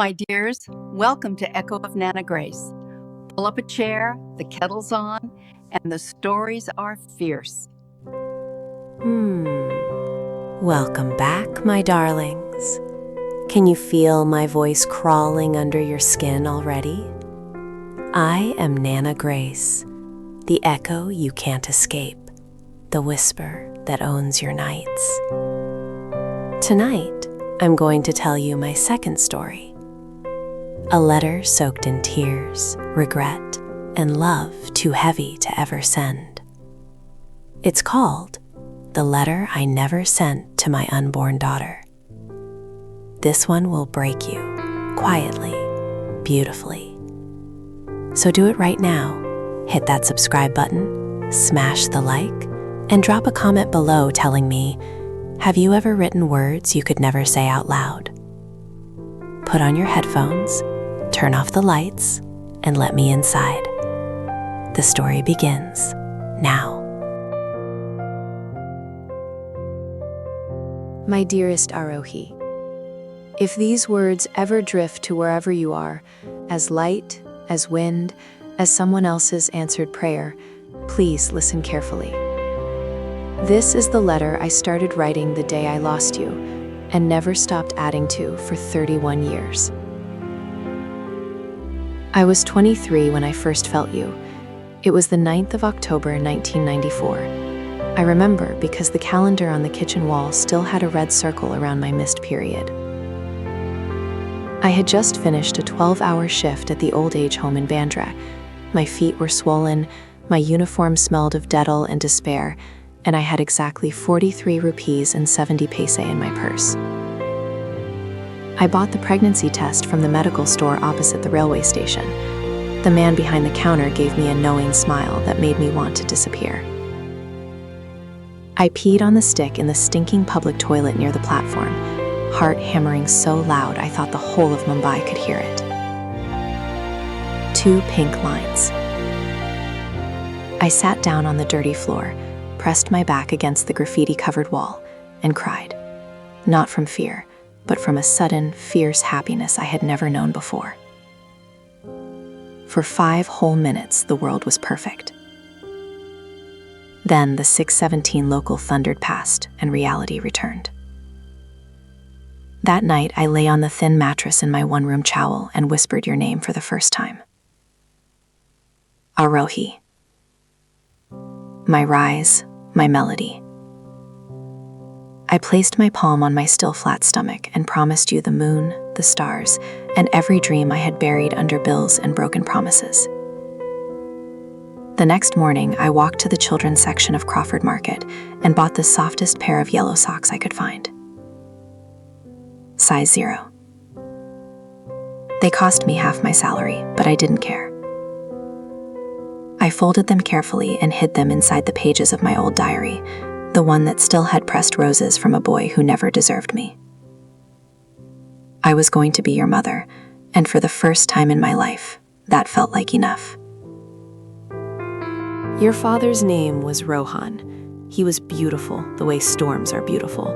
My dears, welcome to Echo of Nana Grace. Pull up a chair, the kettle's on, and the stories are fierce. Welcome back, my darlings. Can you feel my voice crawling under your skin already? I am Nana Grace, the echo you can't escape, the whisper that owns your nights. Tonight, I'm going to tell you my second story. A letter soaked in tears, regret, and love too heavy to ever send. It's called The Letter I Never Sent to My Unborn Daughter. This one will break you, quietly, beautifully. So do it right now. Hit that subscribe button, smash the like, and drop a comment below telling me, have you ever written words you could never say out loud? Put on your headphones, turn off the lights, and let me inside. The story begins now. My dearest Arohi, if these words ever drift to wherever you are, as light, as wind, as someone else's answered prayer, please listen carefully. This is the letter I started writing the day I lost you, and never stopped adding to for 31 years. I was 23 when I first felt you. It was the 9th of October, 1994. I remember because the calendar on the kitchen wall still had a red circle around my missed period. I had just finished a 12-hour shift at the old age home in Bandra. My feet were swollen, my uniform smelled of Dettol and despair, and I had exactly 43 rupees and 70 paise in my purse. I bought the pregnancy test from the medical store opposite the railway station. The man behind the counter gave me a knowing smile that made me want to disappear. I peed on the stick in the stinking public toilet near the platform, heart hammering so loud I thought the whole of Mumbai could hear it. 2 pink lines. I sat down on the dirty floor, pressed my back against the graffiti-covered wall, and cried. Not from fear, but from a sudden, fierce happiness I had never known before. For 5 whole minutes, the world was perfect. Then the 6:17 local thundered past, and reality returned. That night, I lay on the thin mattress in my one-room chowel and whispered your name for the first time. Arohi. My rise, my melody. I placed my palm on my still flat stomach and promised you the moon, the stars, and every dream I had buried under bills and broken promises. The next morning, I walked to the children's section of Crawford Market and bought the softest pair of yellow socks I could find. Size 0. They cost me half my salary, but I didn't care. I folded them carefully and hid them inside the pages of my old diary, the one that still had pressed roses from a boy who never deserved me. I was going to be your mother, and for the first time in my life, that felt like enough. Your father's name was Rohan. He was beautiful the way storms are beautiful,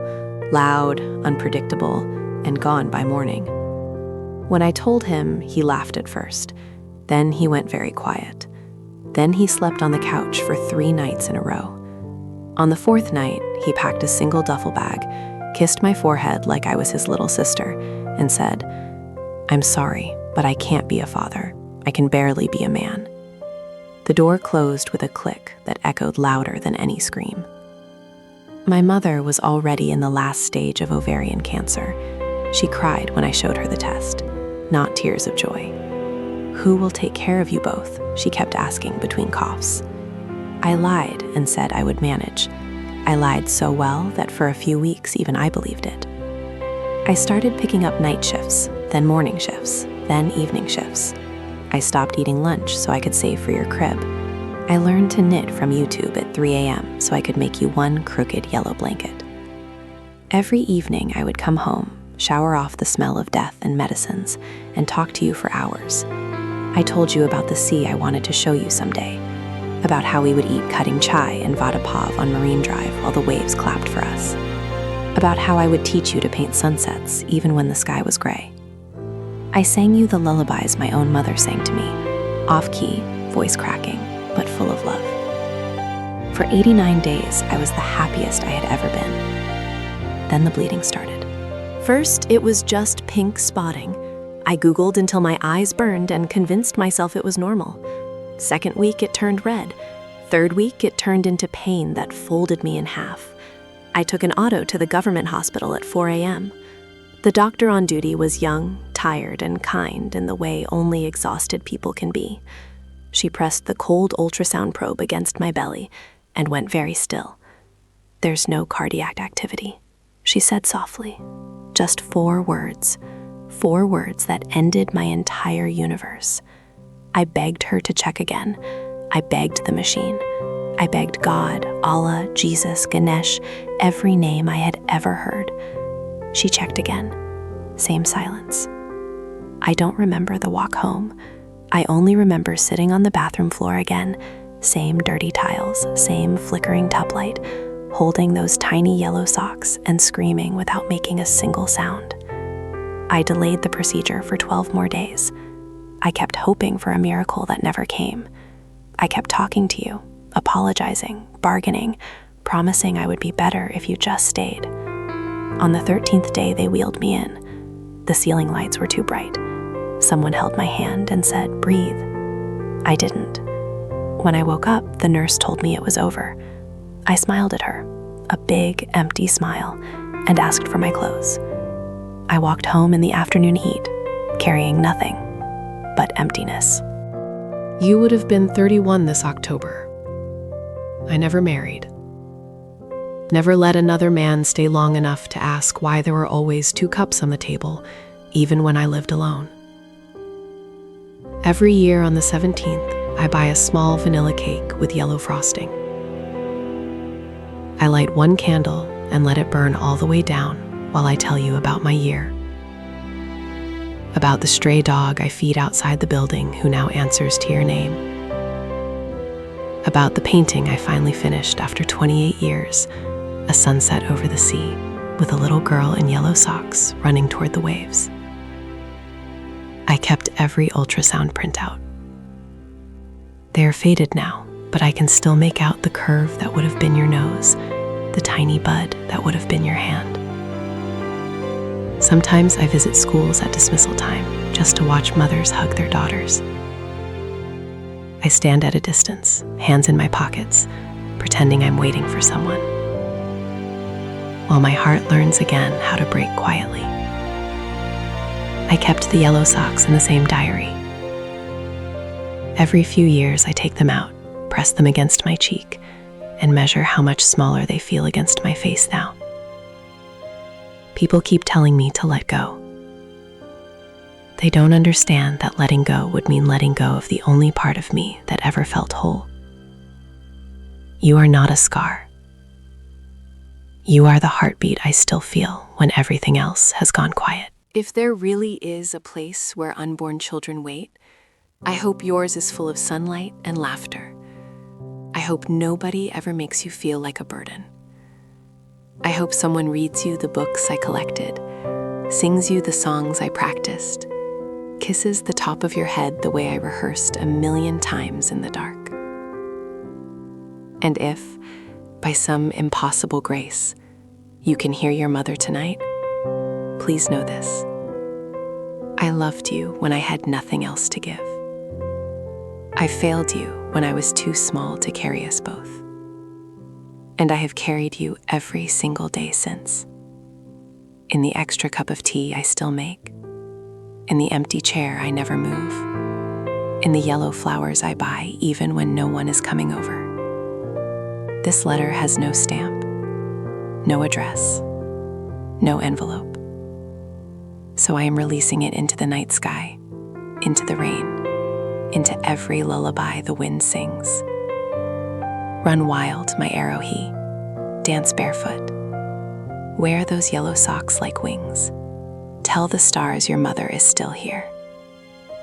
loud, unpredictable, and gone by morning. When I told him, he laughed at first. Then he went very quiet. Then he slept on the couch for 3 nights in a row. On the 4th night, he packed a single duffel bag, kissed my forehead like I was his little sister, and said, I'm sorry, but I can't be a father. I can barely be a man. The door closed with a click that echoed louder than any scream. My mother was already in the last stage of ovarian cancer. She cried when I showed her the test, not tears of joy. Who will take care of you both? She kept asking between coughs. I lied and said I would manage. I lied so well that for a few weeks even I believed it. I started picking up night shifts, then morning shifts, then evening shifts. I stopped eating lunch so I could save for your crib. I learned to knit from YouTube at 3 a.m. so I could make you one crooked yellow blanket. Every evening I would come home, shower off the smell of death and medicines, and talk to you for hours. I told you about the sea I wanted to show you someday, about how we would eat cutting chai and vada pav on Marine Drive while the waves clapped for us, about how I would teach you to paint sunsets even when the sky was gray. I sang you the lullabies my own mother sang to me, off-key, voice cracking, but full of love. For 89 days, I was the happiest I had ever been. Then the bleeding started. First, it was just pink spotting. I Googled until my eyes burned and convinced myself it was normal. Second week, it turned red. Third week, it turned into pain that folded me in half. I took an auto to the government hospital at 4 a.m. The doctor on duty was young, tired, and kind in the way only exhausted people can be. She pressed the cold ultrasound probe against my belly and went very still. "There's no cardiac activity," she said softly. Just 4 words. 4 words that ended my entire universe. I begged her to check again. I begged the machine. I begged God, Allah, Jesus, Ganesh, every name I had ever heard. She checked again. Same silence. I don't remember the walk home. I only remember sitting on the bathroom floor again. Same dirty tiles, same flickering tub light, holding those tiny yellow socks and screaming without making a single sound. I delayed the procedure for 12 more days. I kept hoping for a miracle that never came. I kept talking to you, apologizing, bargaining, promising I would be better if you just stayed. On the 13th day, they wheeled me in. The ceiling lights were too bright. Someone held my hand and said, "Breathe." I didn't. When I woke up, the nurse told me it was over. I smiled at her, a big, empty smile, and asked for my clothes. I walked home in the afternoon heat, carrying nothing but emptiness. You would have been 31 this October. I never married. Never let another man stay long enough to ask why there were always 2 cups on the table, even when I lived alone. Every year on the 17th, I buy a small vanilla cake with yellow frosting. I light 1 candle and let it burn all the way down while I tell you about my year. About the stray dog I feed outside the building who now answers to your name. About the painting I finally finished after 28 years, a sunset over the sea with a little girl in yellow socks running toward the waves. I kept every ultrasound printout. They are faded now, but I can still make out the curve that would have been your nose, the tiny bud that would have been your hand. Sometimes I visit schools at dismissal time just to watch mothers hug their daughters. I stand at a distance, hands in my pockets, pretending I'm waiting for someone, while my heart learns again how to break quietly. I kept the yellow socks in the same diary. Every few years I take them out, press them against my cheek, and measure how much smaller they feel against my face now. People keep telling me to let go. They don't understand that letting go would mean letting go of the only part of me that ever felt whole. You are not a scar. You are the heartbeat I still feel when everything else has gone quiet. If there really is a place where unborn children wait, I hope yours is full of sunlight and laughter. I hope nobody ever makes you feel like a burden. I hope someone reads you the books I collected, sings you the songs I practiced, kisses the top of your head the way I rehearsed 1,000,000 times in the dark. And if, by some impossible grace, you can hear your mother tonight, please know this. I loved you when I had nothing else to give. I failed you when I was too small to carry us both. And I have carried you every single day since. In the extra cup of tea I still make, in the empty chair I never move, in the yellow flowers I buy even when no one is coming over. This letter has no stamp, no address, no envelope. So I am releasing it into the night sky, into the rain, into every lullaby the wind sings. Run wild, my arrow he. Dance barefoot. Wear those yellow socks like wings. Tell the stars your mother is still here.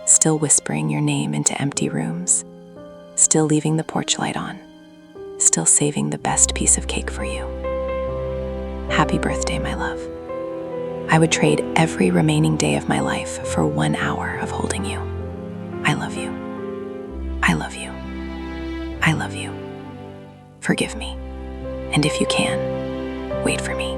Still whispering your name into empty rooms. Still leaving the porch light on. Still saving the best piece of cake for you. Happy birthday, my love. I would trade every remaining day of my life for 1 hour of holding you. I love you. I love you. I love you. Forgive me. And if you can, wait for me.